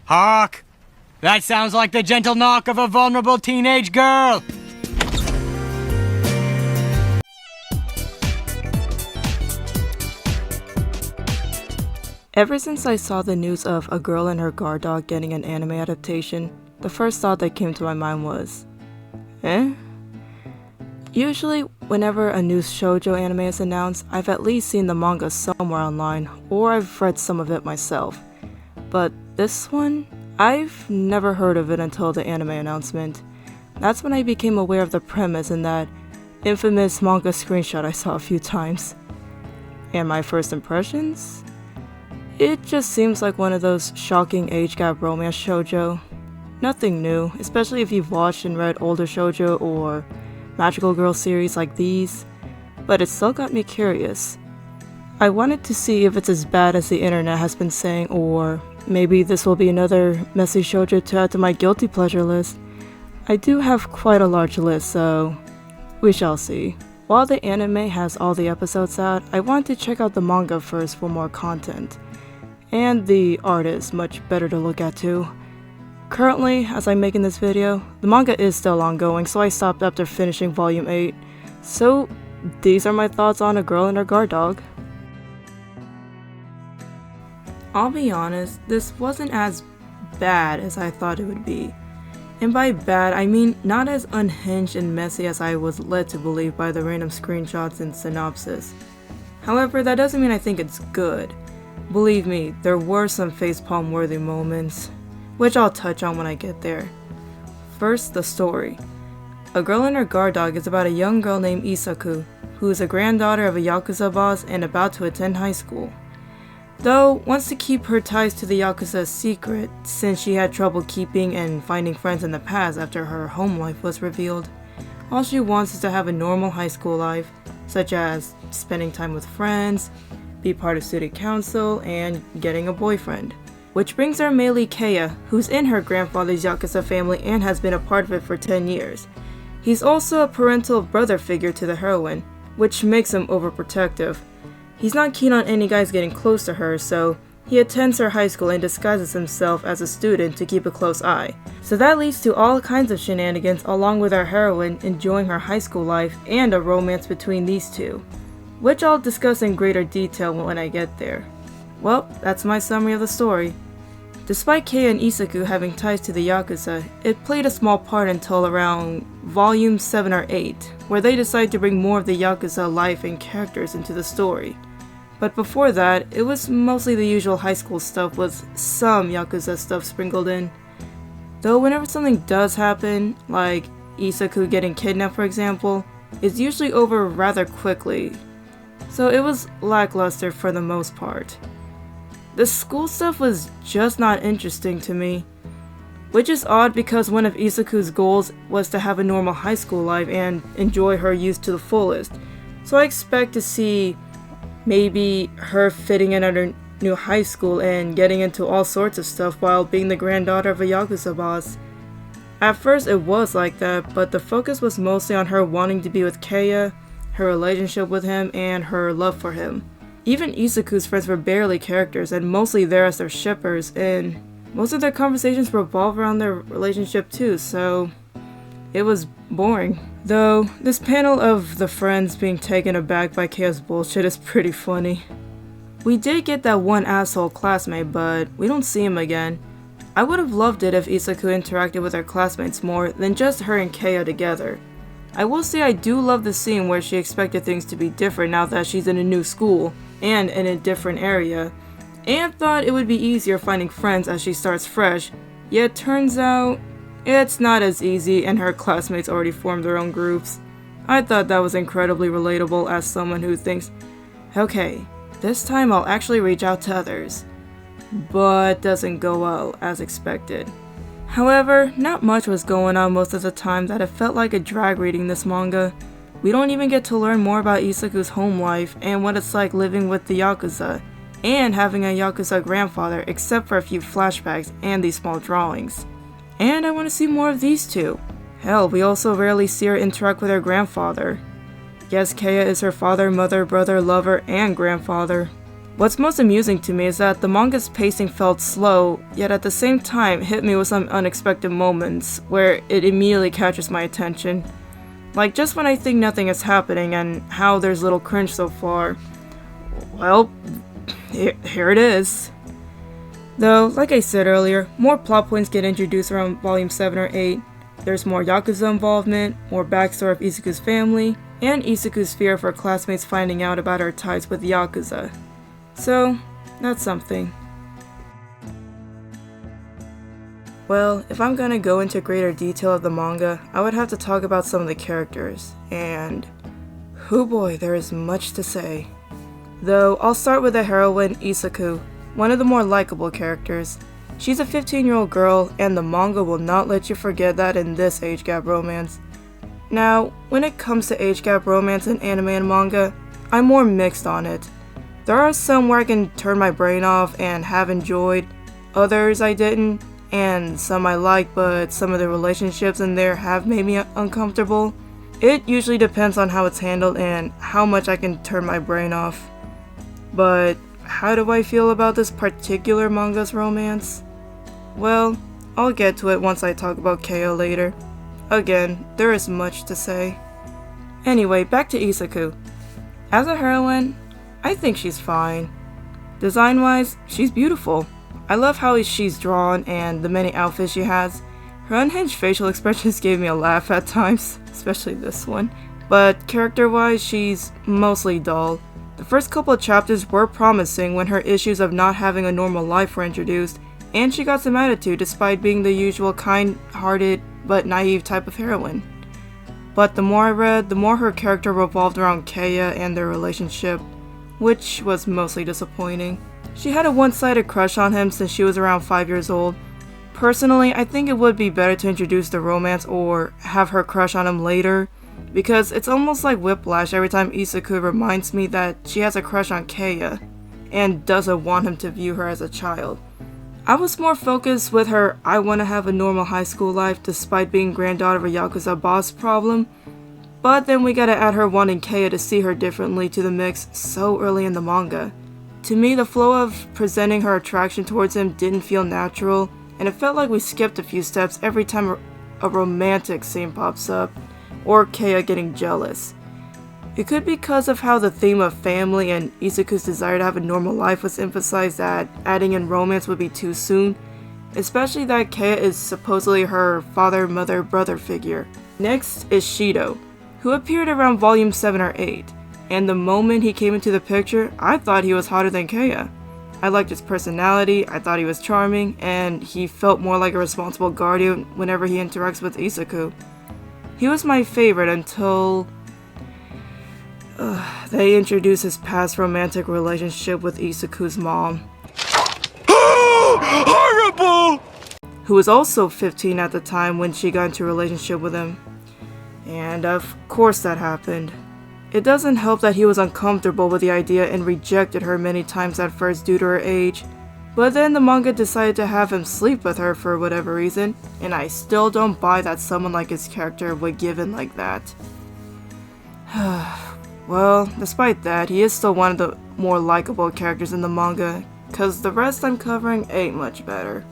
Hark! That sounds like the gentle knock of a vulnerable teenage girl! Ever since I saw the news of A Girl and Her Guard Dog getting an anime adaptation, the first thought that came to my mind was, Usually, whenever a new shoujo anime is announced, I've at least seen the manga somewhere online, or I've read some of it myself. But this one, I've never heard of it until the anime announcement. That's when I became aware of the premise in that infamous manga screenshot I saw a few times. And my first impressions? It just seems like one of those shocking age gap romance shoujo. Nothing new, especially if you've watched and read older shoujo or magical girl series like these, but it still got me curious. I wanted to see if it's as bad as the internet has been saying, or maybe this will be another messy shoujo to add to my guilty pleasure list. I do have quite a large list, so we shall see. While the anime has all the episodes out, I want to check out the manga first for more content. And the art is much better to look at too. Currently, as I'm making this video, the manga is still ongoing, so I stopped after finishing volume 8. So, these are my thoughts on A Girl and Her Guard Dog. I'll be honest, this wasn't as bad as I thought it would be. And by bad, I mean not as unhinged and messy as I was led to believe by the random screenshots and synopsis. However, that doesn't mean I think it's good. Believe me, there were some facepalm worthy moments, which I'll touch on when I get there. First, the story. A Girl and Her Guard Dog is about a young girl named Isaku, who is a granddaughter of a Yakuza boss and about to attend high school. Though, wants to keep her ties to the Yakuza a secret, since she had trouble keeping and finding friends in the past after her home life was revealed. All she wants is to have a normal high school life, such as spending time with friends, be part of student council, and getting a boyfriend. Which brings our melee Keiya, who's in her grandfather's Yakuza family and has been a part of it for 10 years. He's also a parental brother figure to the heroine, which makes him overprotective. He's not keen on any guys getting close to her, so he attends her high school and disguises himself as a student to keep a close eye. So that leads to all kinds of shenanigans, along with our heroine enjoying her high school life and a romance between these two, which I'll discuss in greater detail when I get there. Well, that's my summary of the story. Despite Keiya and Isaku having ties to the Yakuza, it played a small part until around volume 7 or 8, where they decide to bring more of the Yakuza life and characters into the story. But before that, it was mostly the usual high school stuff with some Yakuza stuff sprinkled in. Though whenever something does happen, like Isaku getting kidnapped for example, it's usually over rather quickly. So it was lackluster for the most part. The school stuff was just not interesting to me, which is odd because one of Isaku's goals was to have a normal high school life and enjoy her youth to the fullest. So I expect to see maybe her fitting in at her new high school and getting into all sorts of stuff while being the granddaughter of a Yakuza boss. At first it was like that, but the focus was mostly on her wanting to be with Keiya, her relationship with him, and her love for him. Even Isaku's friends were barely characters and mostly there as their shippers, and most of their conversations revolve around their relationship too, so it was boring. Though, this panel of the friends being taken aback by Keiya's bullshit is pretty funny. We did get that one asshole classmate, but we don't see him again. I would have loved it if Isaku interacted with her classmates more than just her and Keiya together. I will say I do love the scene where she expected things to be different now that she's in a new school and in a different area, and thought it would be easier finding friends as she starts fresh, yet turns out it's not as easy and her classmates already formed their own groups. I thought that was incredibly relatable as someone who thinks, okay, this time I'll actually reach out to others, but doesn't go well as expected. However, not much was going on most of the time that it felt like a drag reading this manga. We don't even get to learn more about Isaku's home life and what it's like living with the Yakuza, and having a Yakuza grandfather except for a few flashbacks and these small drawings. And I want to see more of these two. Hell, we also rarely see her interact with her grandfather. Yes, Keiya is her father, mother, brother, lover, and grandfather. What's most amusing to me is that the manga's pacing felt slow, yet at the same time hit me with some unexpected moments where it immediately catches my attention. Like just when I think nothing is happening and how there's little cringe so far. Well, here it is. Though, like I said earlier, more plot points get introduced around volume 7 or 8. There's more Yakuza involvement, more backstory of Izuku's family, and Izuku's fear of her classmates finding out about her ties with Yakuza. So, that's something. Well, if I'm gonna go into greater detail of the manga, I would have to talk about some of the characters, and oh boy, there is much to say. Though, I'll start with the heroine Izuku, one of the more likable characters. She's a 15-year-old girl, and the manga will not let you forget that in this age gap romance. Now, when it comes to age gap romance in anime and manga, I'm more mixed on it. There are some where I can turn my brain off and have enjoyed, others I didn't, and some I like, but some of the relationships in there have made me uncomfortable. It usually depends on how it's handled and how much I can turn my brain off. But how do I feel about this particular manga's romance? Well, I'll get to it once I talk about Keiya later. Again, there is much to say. Anyway, back to Izuku. As a heroine, I think she's fine. Design-wise, she's beautiful. I love how she's drawn and the many outfits she has. Her unhinged facial expressions gave me a laugh at times, especially this one. But character-wise, she's mostly dull. The first couple of chapters were promising when her issues of not having a normal life were introduced, and she got some attitude despite being the usual kind-hearted but naive type of heroine. But the more I read, the more her character revolved around Keiya and their relationship, which was mostly disappointing. She had a one-sided crush on him since she was around 5 years old. Personally, I think it would be better to introduce the romance or have her crush on him later, because it's almost like whiplash every time Izuku reminds me that she has a crush on Keiya and doesn't want him to view her as a child. I was more focused with her I want to have a normal high school life despite being granddaughter of a Yakuza boss problem, but then we gotta add her wanting Keiya to see her differently to the mix so early in the manga. To me, the flow of presenting her attraction towards him didn't feel natural, and it felt like we skipped a few steps every time a romantic scene pops up, or Keiya getting jealous. It could be because of how the theme of family and Izuku's desire to have a normal life was emphasized that adding in romance would be too soon, especially that Keiya is supposedly her father, mother, brother figure. Next is Shido, who appeared around volume 7 or 8, and the moment he came into the picture, I thought he was hotter than Keiya. I liked his personality, I thought he was charming, and he felt more like a responsible guardian whenever he interacts with Izuku. He was my favorite until they introduced his past romantic relationship with Izuku's mom. Horrible! Who was also 15 at the time when she got into a relationship with him. And of course that happened. It doesn't help that he was uncomfortable with the idea and rejected her many times at first due to her age. But then the manga decided to have him sleep with her for whatever reason, and I still don't buy that someone like his character would give in like that. Well, despite that, he is still one of the more likable characters in the manga, cause the rest I'm covering ain't much better.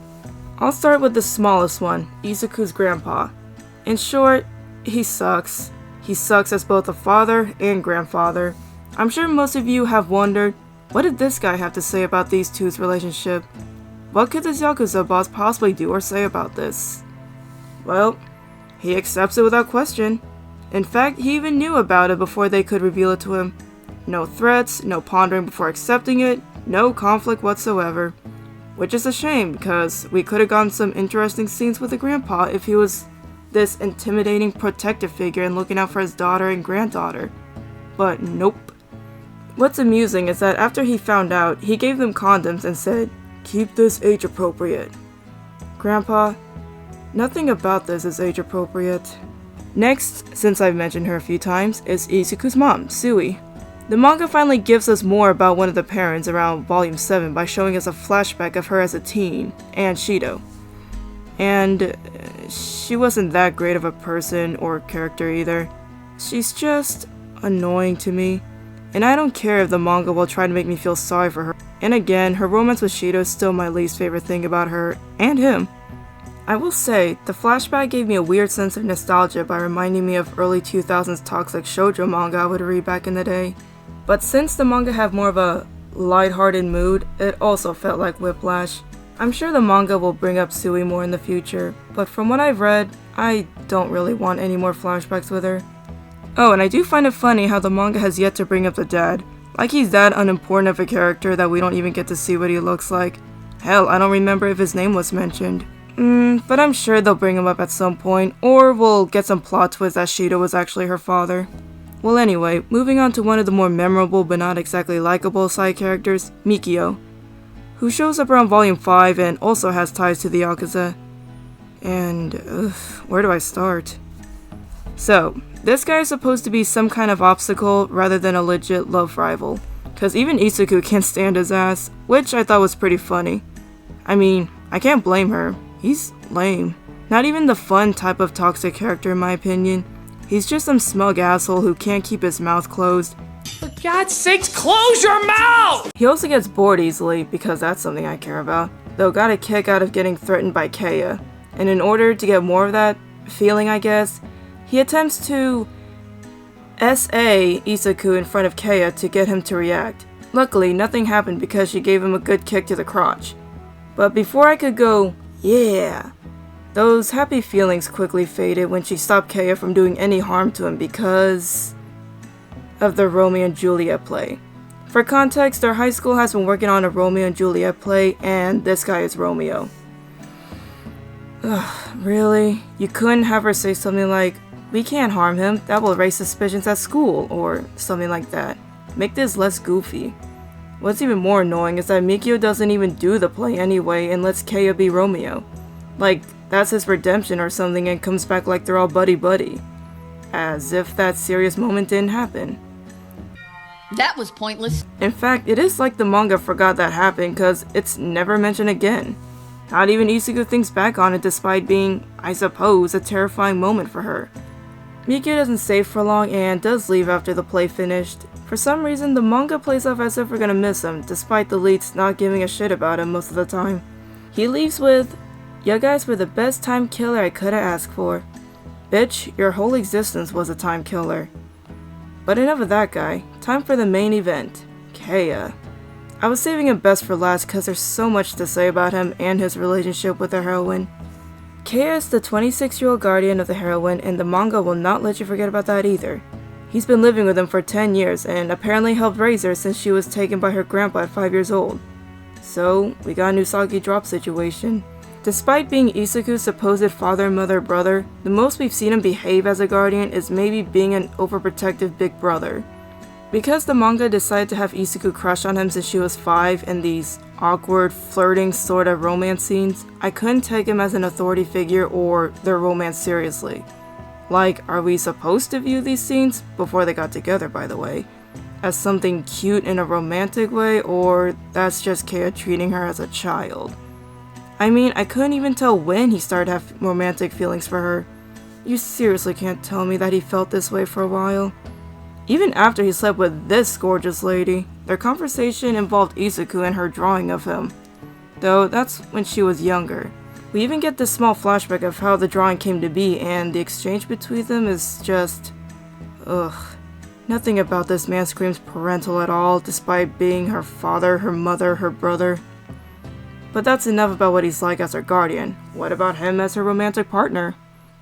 I'll start with the smallest one, Izuku's grandpa. In short, he sucks. He sucks as both a father and grandfather. I'm sure most of you have wondered, what did this guy have to say about these two's relationship? What could this Yakuza boss possibly do or say about this? Well, he accepts it without question. In fact, he even knew about it before they could reveal it to him. No threats, no pondering before accepting it, no conflict whatsoever. Which is a shame, because we could have gotten some interesting scenes with the grandpa if he was this intimidating protective figure and looking out for his daughter and granddaughter. But nope. What's amusing is that after he found out, he gave them condoms and said, "Keep this age appropriate." Grandpa, nothing about this is age appropriate. Next, since I've mentioned her a few times, is Izuku's mom, Sui. The manga finally gives us more about one of the parents around volume 7 by showing us a flashback of her as a teen, and Shido. And she wasn't that great of a person or character either. She's just annoying to me. and I don't care if the manga will try to make me feel sorry for her. And again, her romance with Shido is still my least favorite thing about her, and him. I will say, the flashback gave me a weird sense of nostalgia by reminding me of early 2000s toxic shoujo manga I would read back in the day. But since the manga had more of a lighthearted mood, it also felt like whiplash. I'm sure the manga will bring up Sui more in the future, but from what I've read, I don't really want any more flashbacks with her. Oh, and I do find it funny how the manga has yet to bring up the dad. Like he's that unimportant of a character that we don't even get to see what he looks like. Hell, I don't remember if his name was mentioned. But I'm sure they'll bring him up at some point, or we'll get some plot twist that Shido was actually her father. Well anyway, moving on to one of the more memorable but not exactly likable side characters, Mikio, who shows up around volume 5 and also has ties to the Yakuza. And, where do I start? So, this guy is supposed to be some kind of obstacle rather than a legit love rival, cause even Izuku can't stand his ass, which I thought was pretty funny. I mean, I can't blame her, he's lame. Not even the fun type of toxic character in my opinion. He's just some smug asshole who can't keep his mouth closed. For God's sakes, close your mouth! He also gets bored easily, because that's something I care about, though got a kick out of getting threatened by Keiya. And in order to get more of that feeling, I guess, he attempts to SA Izuku in front of Keiya to get him to react. Luckily, nothing happened because she gave him a good kick to the crotch. But before I could go, yeah, those happy feelings quickly faded when she stopped Keiya from doing any harm to him because of the Romeo and Juliet play. For context, their high school has been working on a Romeo and Juliet play, and this guy is Romeo. Ugh, really? You couldn't have her say something like, "We can't harm him, that will raise suspicions at school," or something like that. Make this less goofy. What's even more annoying is that Mikio doesn't even do the play anyway and lets Keiya be Romeo. Like, that's his redemption or something and comes back like they're all buddy-buddy. As if that serious moment didn't happen. That was pointless. In fact, it is like the manga forgot that happened cause it's never mentioned again. Not even Izuku thinks back on it despite being, I suppose, a terrifying moment for her. Mikio doesn't stay for long and does leave after the play finished. For some reason, the manga plays off as if we're gonna miss him, despite the leads not giving a shit about him most of the time. He leaves with, "You guys were the best time killer I coulda asked for. Bitch, your whole existence was a time killer." But enough of that guy, time for the main event, Keiya. I was saving him best for last cause there's so much to say about him and his relationship with the heroine. Keiya is the 26-year-old guardian of the heroine and the manga will not let you forget about that either. He's been living with him for 10 years and apparently helped raise her since she was taken by her grandpa at 5 years old. So, we got a Usagi drop situation. Despite being Izuku's supposed father, mother, brother, the most we've seen him behave as a guardian is maybe being an overprotective big brother. Because the manga decided to have Izuku crush on him since she was 5 in these awkward, flirting sort of romance scenes, I couldn't take him as an authority figure or their romance seriously. Like, are we supposed to view these scenes, before they got together by the way, as something cute in a romantic way, or that's just Keiya treating her as a child? I mean, I couldn't even tell when he started to have romantic feelings for her. You seriously can't tell me that he felt this way for a while? Even after he slept with this gorgeous lady, their conversation involved Izuku and her drawing of him. Though that's when she was younger. We even get this small flashback of how the drawing came to be and the exchange between them is just... ugh. Nothing about this man screams parental at all, despite being her father, her mother, her brother. But that's enough about what he's like as her guardian. What about him as her romantic partner?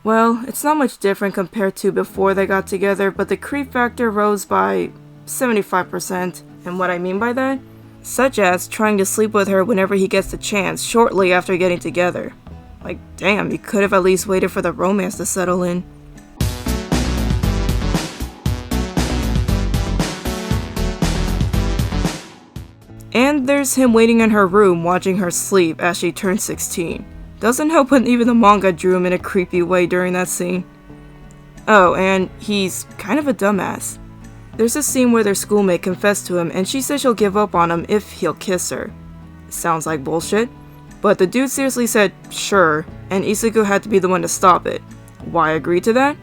Well, it's not much different compared to before they got together, but the creep factor rose by 75%. And what I mean by that? Such as trying to sleep with her whenever he gets the chance, shortly after getting together. Like, damn, you could have at least waited for the romance to settle in. And there's him waiting in her room watching her sleep as she turns 16. Doesn't help when even the manga drew him in a creepy way during that scene. Oh, and he's kind of a dumbass. There's a scene where their schoolmate confessed to him and she says she'll give up on him if he'll kiss her. Sounds like bullshit. But the dude seriously said, sure, and Izuku had to be the one to stop it. Why agree to that?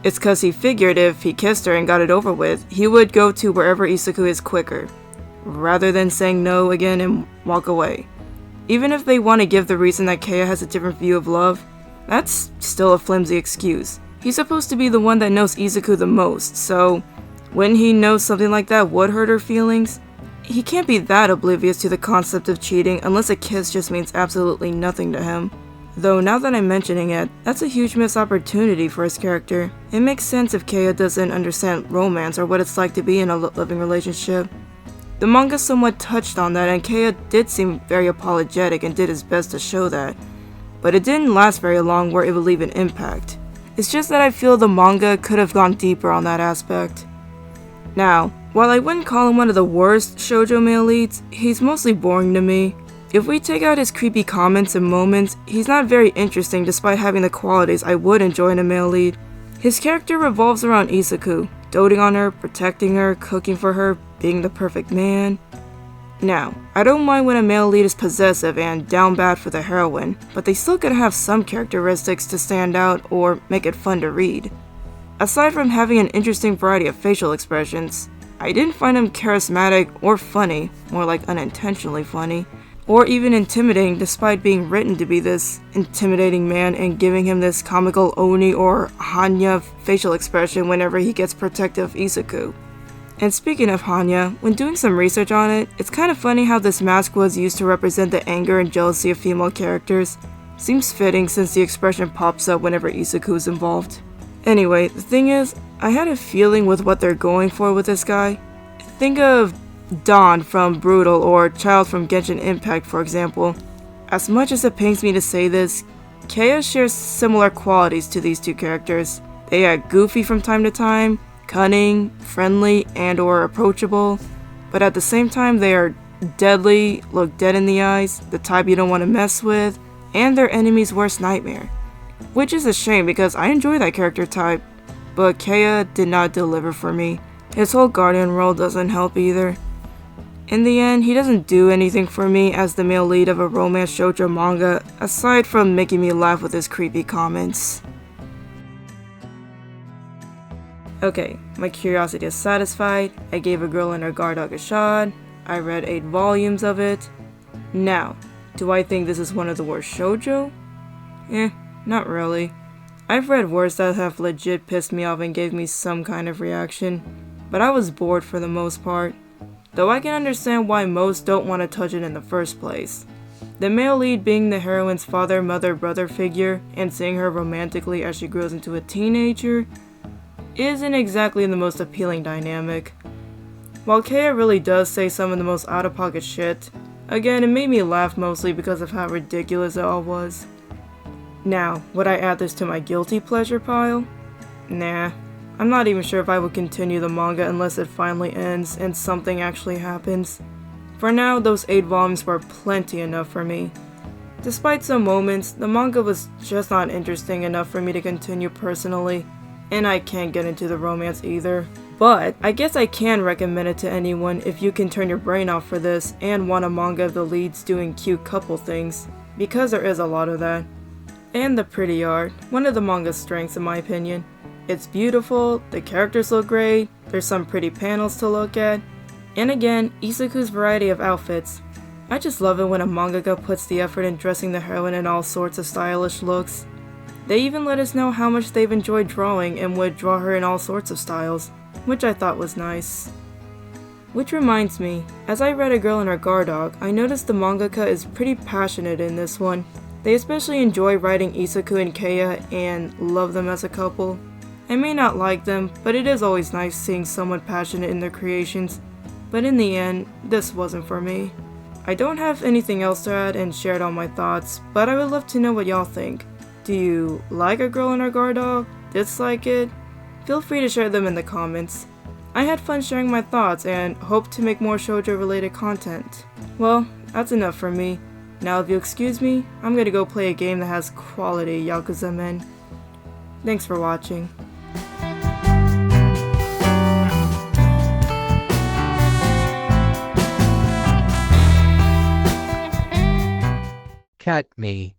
It's cause he figured if he kissed her and got it over with, he would go to wherever Isaku is quicker, rather than saying no again and walk away. Even if they want to give the reason that Keiya has a different view of love, that's still a flimsy excuse. He's supposed to be the one that knows Izuku the most, so when he knows something like that would hurt her feelings, he can't be that oblivious to the concept of cheating unless a kiss just means absolutely nothing to him. Though now that I'm mentioning it, that's a huge missed opportunity for his character. It makes sense if Keiya doesn't understand romance or what it's like to be in a loving relationship. The manga somewhat touched on that, and Keiya did seem very apologetic and did his best to show that. But it didn't last very long where it would leave an impact. It's just that I feel the manga could have gone deeper on that aspect. Now, while I wouldn't call him one of the worst shoujo male leads, he's mostly boring to me. If we take out his creepy comments and moments, he's not very interesting despite having the qualities I would enjoy in a male lead. His character revolves around Isaku, doting on her, protecting her, cooking for her, being the perfect man. Now, I don't mind when a male lead is possessive and down bad for the heroine, but they still gotta have some characteristics to stand out or make it fun to read. Aside from having an interesting variety of facial expressions, I didn't find him charismatic or funny, more like unintentionally funny, or even intimidating despite being written to be this intimidating man and giving him this comical Oni or Hanya facial expression whenever he gets protective of Izuku. And speaking of Hanya, when doing some research on it, it's kind of funny how this mask was used to represent the anger and jealousy of female characters. Seems fitting since the expression pops up whenever Izuku is involved. Anyway, the thing is, I had a feeling with what they're going for with this guy. Think of Dawn from Brutal or Child from Genshin Impact, for example. As much as it pains me to say this, Keiya shares similar qualities to these two characters. They are goofy from time to time, cunning, friendly, and or approachable, but at the same time they are deadly, look dead in the eyes, the type you don't want to mess with, and their enemy's worst nightmare. Which is a shame because I enjoy that character type, but Keiya did not deliver for me. His whole guardian role doesn't help either. In the end, he doesn't do anything for me as the male lead of a romance shoujo manga, aside from making me laugh with his creepy comments. Okay, my curiosity is satisfied. I gave A Girl and Her Guard Dog a shot. I read 8 volumes of it. Now, do I think this is one of the worst shoujo? Not really. I've read worse that have legit pissed me off and gave me some kind of reaction, but I was bored for the most part. Though I can understand why most don't want to touch it in the first place. The male lead being the heroine's father, mother, brother figure, and seeing her romantically as she grows into a teenager, isn't exactly the most appealing dynamic. While Keiya really does say some of the most out-of-pocket shit, again, it made me laugh mostly because of how ridiculous it all was. Now, would I add this to my guilty pleasure pile? Nah. I'm not even sure if I would continue the manga unless it finally ends and something actually happens. For now, those 8 volumes were plenty enough for me. Despite some moments, the manga was just not interesting enough for me to continue personally, and I can't get into the romance either. But I guess I can recommend it to anyone if you can turn your brain off for this and want a manga of the leads doing cute couple things, because there is a lot of that. And the pretty art, one of the manga's strengths in my opinion. It's beautiful, the characters look great, there's some pretty panels to look at, and again, Isaku's variety of outfits. I just love it when a mangaka puts the effort in dressing the heroine in all sorts of stylish looks. They even let us know how much they've enjoyed drawing and would draw her in all sorts of styles, which I thought was nice. Which reminds me, as I read A Girl and Her Guard Dog, I noticed the mangaka is pretty passionate in this one. They especially enjoy writing Isaku and Keiya and love them as a couple. I may not like them, but it is always nice seeing someone passionate in their creations. But in the end, this wasn't for me. I don't have anything else to add and shared all my thoughts, but I would love to know what y'all think. Do you like A Girl and Her Guard Dog? Dislike it? Feel free to share them in the comments. I had fun sharing my thoughts and hope to make more shoujo related content. Well, that's enough for me. Now if you excuse me, I'm gonna go play a game that has quality Yakuza men. Thanks for watching. Cat me.